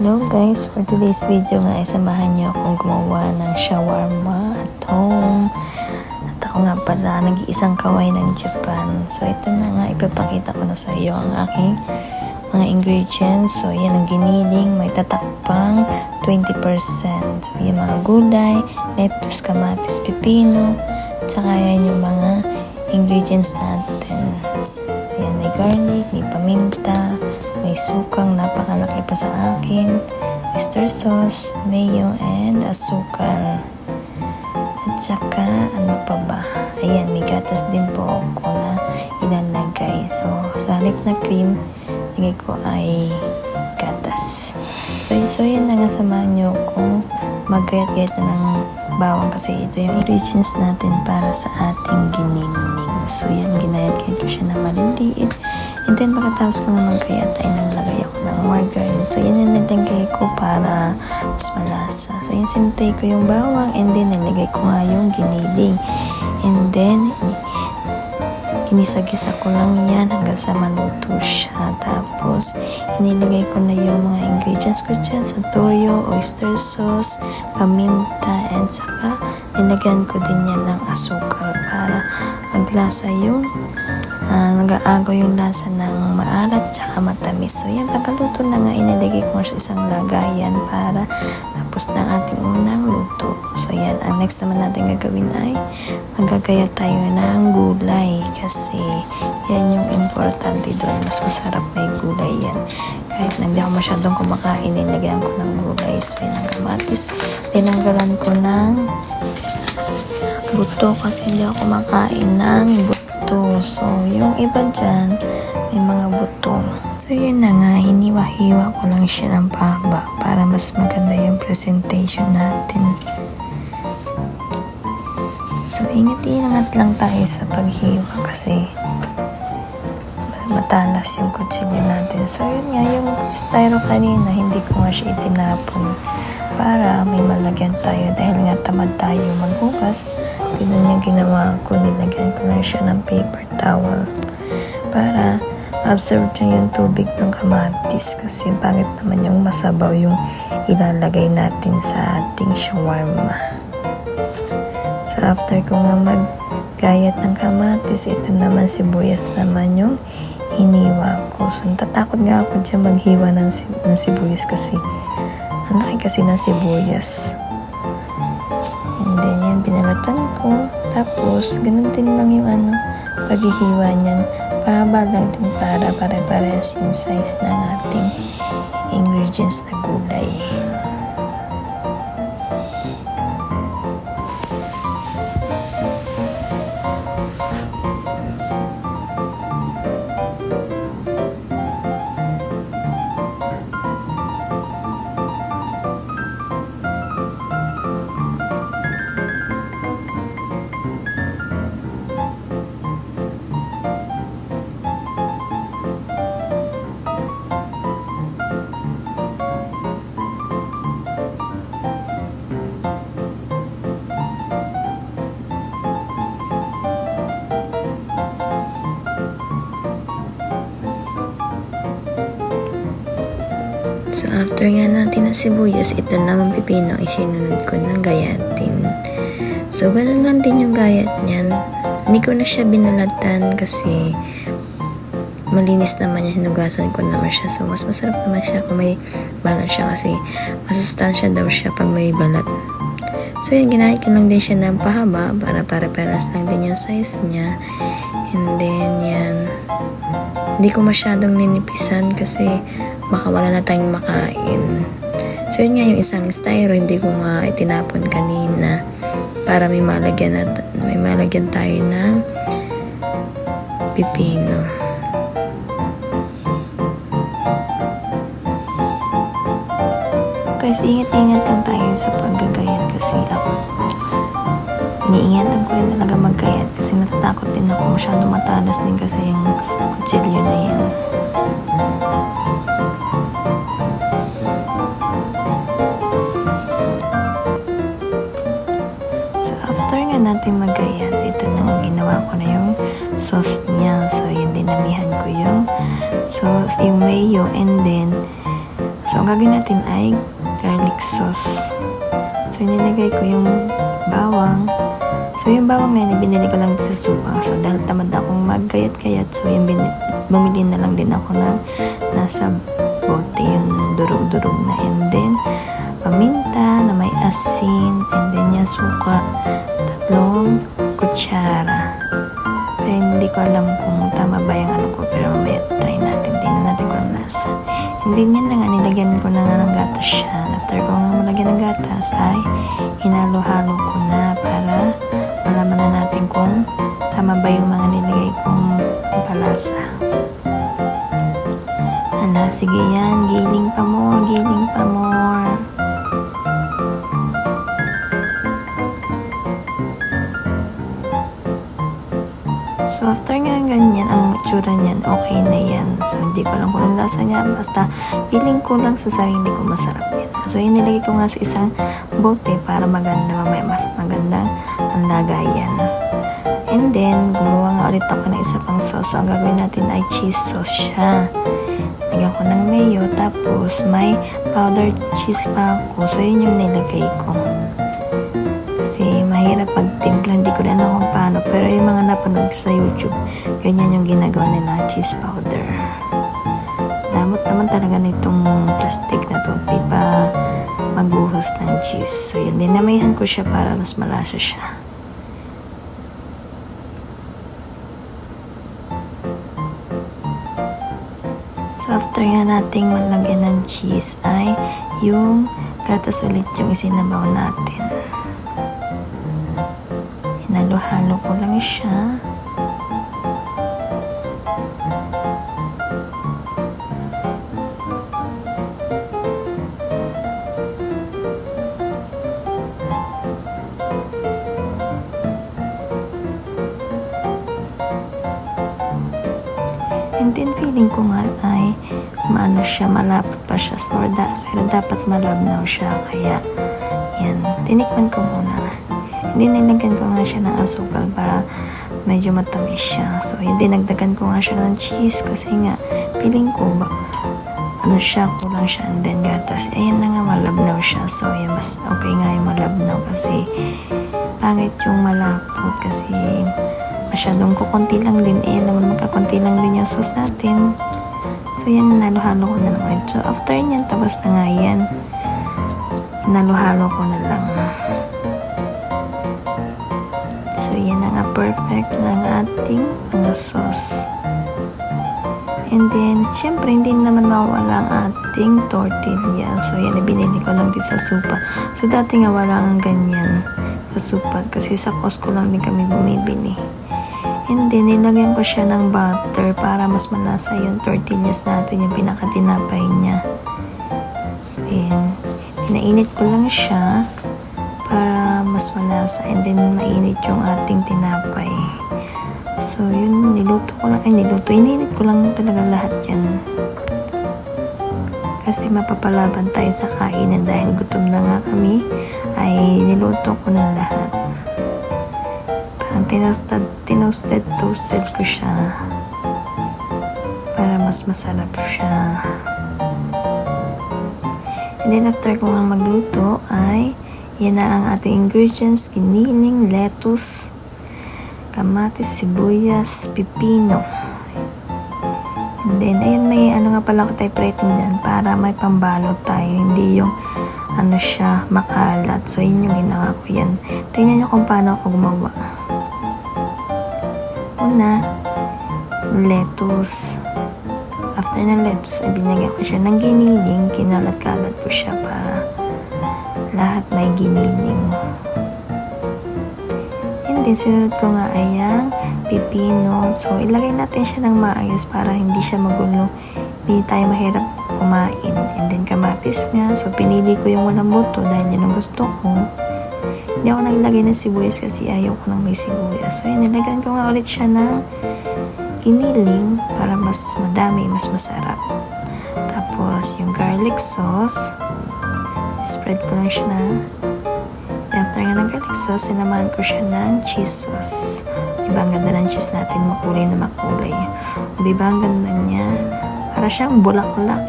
Hello guys, for today's video nga ay samahan niyo akong gumawa ng shawarma at home. At ako nga pala, nag-iisang kaway ng Japan. So ito na nga, ipapakita ko na sa iyo ang aking mga ingredients. So yan ang giniling, may tatakpang 20%. So yan mga gulay, lettuce, kamatis, pipino, at saka yan yung mga ingredients natin. So yan, may garlic, may paminta, may sukang napakalaki pa sa akin, oyster sauce, mayo, and asukal. At saka, ano pa ba? Ayan, may gatas din po ako na ilalagay. So, sa halip na cream, lagay ko ay gatas. So yan na nga, samahan nyo kung maggayat-gayat na ng bawang kasi ito yung ingredients natin para sa ating giniling. So yan, ginayat-gayat ko siya na maliliit. And then, pagkatapos ko na magkayat ay naglagay ako ng margarine. So, yan yung nilagay ko para mas malasa. So, yan, sinintay ko yung bawang and then, nilagay ko nga yung giniling. And then, ginisa-gisa ko lang yan hanggang sa maluto siya. Tapos, inilagay ko na yung mga ingredients ko dyan sa toyo, oyster sauce, paminta, and saka, nilagyan ko din yan ng asukal para maglasa yung nag-aagaw yung lasa ng maalat tsaka matamis. So yan, pagkaluto na nga, inilagay ko siya isang lagayan para tapos na ating unang luto. So yan, ang next naman natin gagawin ay magagaya tayo ng gulay kasi yan yung importante doon. Mas masarap may gulay yan. Kahit na hindi ako masyadong kumakain, nilagyan ko ng gulay. So yan ang kamatis. Tinanggalan ko ng buto kasi hindi ako kumakain ng buto. So, yung iba dyan, may mga buto. So, yun na nga, hiniwa-hiwa ko lang siya ng pahaba para mas maganda yung presentation natin. So, ingat-ingat lang tayo sa paghiwa kasi matalas yung kutsilyo natin. So, yun nga, yung styro kanina, hindi ko nga siya itinapon para may malagyan tayo dahil nga tamad tayo maghugas. Ganun yung ginawa ko, nilagyan ko lang siya ng paper towel para absorb niya yung tubig ng kamatis kasi bakit naman yung masabaw yung ilalagay natin sa ating shawarma. So after ko nga maggayat ng kamatis, ito naman sibuyas naman yung hiniwa ko. So natatakot nga ako dyan maghiwa ng sibuyas kasi ang laki kasi ng sibuyas. And then yan, binalatan ko. Tapos, ganun din lang yung paghihiwa niyan. Pahaba lang din para pare-parehas yung size ng ating ingredients na gulay. So, after nga natin ng sibuyas, ito naman pipino, isinunod ko ng gayatin. So, ganun lang din yung gayat niyan. Hindi ko na siya binalatan kasi malinis naman yan, hinugasan ko naman siya. So, mas masarap naman siya kung may balat siya kasi masustansya daw siya pag may balat. So, yun, ginahit ko lang din siya ng pahaba para pare-paras lang din yung size niya. And then, yan. Hindi ko masyadong ninipisan kasi baka wala na tayong makain. So, yun nga yung isang styro, hindi ko nga itinapon kanina para may malagyan tayo ng pipino. Guys, ingat-ingat lang tayo sa paggagayat kasi ako iniingatan ko rin talaga maggayat kasi natatakot din ako, masyadong matalas din kasi yung kutsilyo na yan. So after nga natin maggayat, ito na nga ginawa ko na yung sauce niya. So yun, dinamihan ko yung sauce, yung mayo, and then So, ang gagawin natin ay garlic sauce. So, nilagay ko yung bawang. So, yung bawang na yun, binili ko lang sa supa. So, dahil tamad akong maggayat-gayat, so, yung bumili na lang din ako ng nasa bote, yung durog-durog na. And then, paminta na may asin, and then yung suka, 3 kutsara. Pero hindi ko alam kung tama ba yung ano ko, pero mamaya try natin. Tingnan natin kung ang lasa. And then yan na nga, nilagyan ko na nga ng gatas siya. After ko nga malagyan ng gatas, ay hinalo-halo ko na para malaman na natin kung tama ba yung mga nilagay kong palasa. Hala, sige yan. Giling pa more, giling pa more. So, after nga ganyan, ang itsura niyan, okay na yan. So, hindi ko alam kung ang lasa niya. Basta, feeling ko lang sa sarili ko masarap yan. So, inilagay ko nga sa isang bote para maganda, mamaya mas maganda ang lagayan. And then, gumawa nga ulit ako ng isa pang sauce. So, ang gagawin natin ay cheese sauce siya. Lagyan ko ng mayo, tapos may powdered cheese pa ako. So, yun yung nilagay ko. Kasi mahirap pagtimpla, hindi ko rin alam kung paano. Pero yung mga napanood ko sa YouTube, ganyan yung ginagawa nila, cheese powder. Damot naman talaga nitong plastic na to, di pa magbuhos ng cheese. So yun, dinamihan ko siya para mas malasa siya. So after nga nating malagyan ng cheese ay yung gatas ulit yung isinabaw natin. Hinalo-halo ko lang siya. And then feeling ko nga ay maano siya, malapot pa siya pero dapat malabnaw siya, kaya yan, tinikman ko muna. Hindi, nilagyan ko nga siya ng asukal para medyo matamis siya. So, hindi, nagdagan ko nga siya ng cheese kasi nga, feeling ko ba, ano siya, kulang siya, and then gatas. Ayan na nga, malabnaw siya. So, yan, mas okay nga yung malabnaw kasi pangit yung malapot kasi masyadong kukunti lang din. Alam mo, magkakunti lang din yung sauce natin. So, yan, nalo-halo ko na naman. So, after nyan, tapos na nga yan. Nalo-halo ko na lang. So, yan na nga, perfect na ang ating mga sauce. And then, syempre, hindi naman mawala ang ating tortilla. So, yan, binili ko lang din sa supa. So, dati nga wala nga ganyan sa supa kasi sa Costco lang din kami bumibili. And then, nilagyan ko siya ng butter para mas malasa yung tortillas natin, yung pinakatinapay niya. Then, pinainit ko lang siya para mas malasa, and then mainit yung ating tinapay. So, yun, niluto ko lang, ininit ko lang talaga lahat yan. Kasi mapapalaban tayo sa kainan dahil gutom na nga kami, ay niluto ko na lahat. Parang toasted ko siya para mas masarap siya. And then, after ko nga magluto, ay yan na ang ating ingredients: giniling, lettuce, kamatis, sibuyas, pipino. And then, ayan, may ano nga pala ko tayo preting dyan para may pambalot tayo. Hindi yung ano siya, makalat. So, yun yung ginawa ko yan. Tingnan nyo kung paano ako gumawa. Una, lettuce. After ng lettuce, ay binigyan ko siya ng giniling. Kinalat-kalat ko siya para lahat may giniling. And then, sinunod ko nga ay ang pipino. So, ilagay natin siya ng maayos para hindi siya magulo. Hindi tayo mahirap kumain. And then, kamatis nga. So, pinili ko yung walang buto dahil yun ang gusto ko. Hindi ako naglagay ng sibuyas kasi ayaw ko ng may sibuyas. So, nilagyan ko nga ulit siya ng giniling para mas madami, mas masarap. Tapos, yung garlic sauce. Spread ko lang siya na. After nga ng garlic sauce, sinamahan ko siya ng cheese sauce. Diba ang ganda ng cheese natin, makulay na makulay. O diba ang ganda niya? Para siyang bulaklak.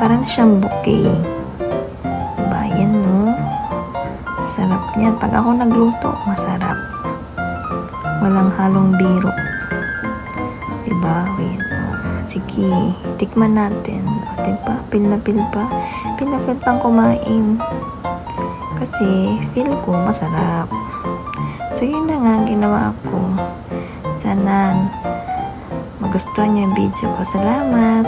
Parang siyang bouquet. Diba? Yan, no? Sarap niyan. Pag ako nagluto, masarap. Walang halong biro. Diba? Wait. Sige, tikman natin. O, diba? Pil na pil pa. Pil na pil pang kumain. Kasi, feel ko masarap. So, yun na nga ang ginawa ko. Sana magustuhan niyo yung video ko. Salamat!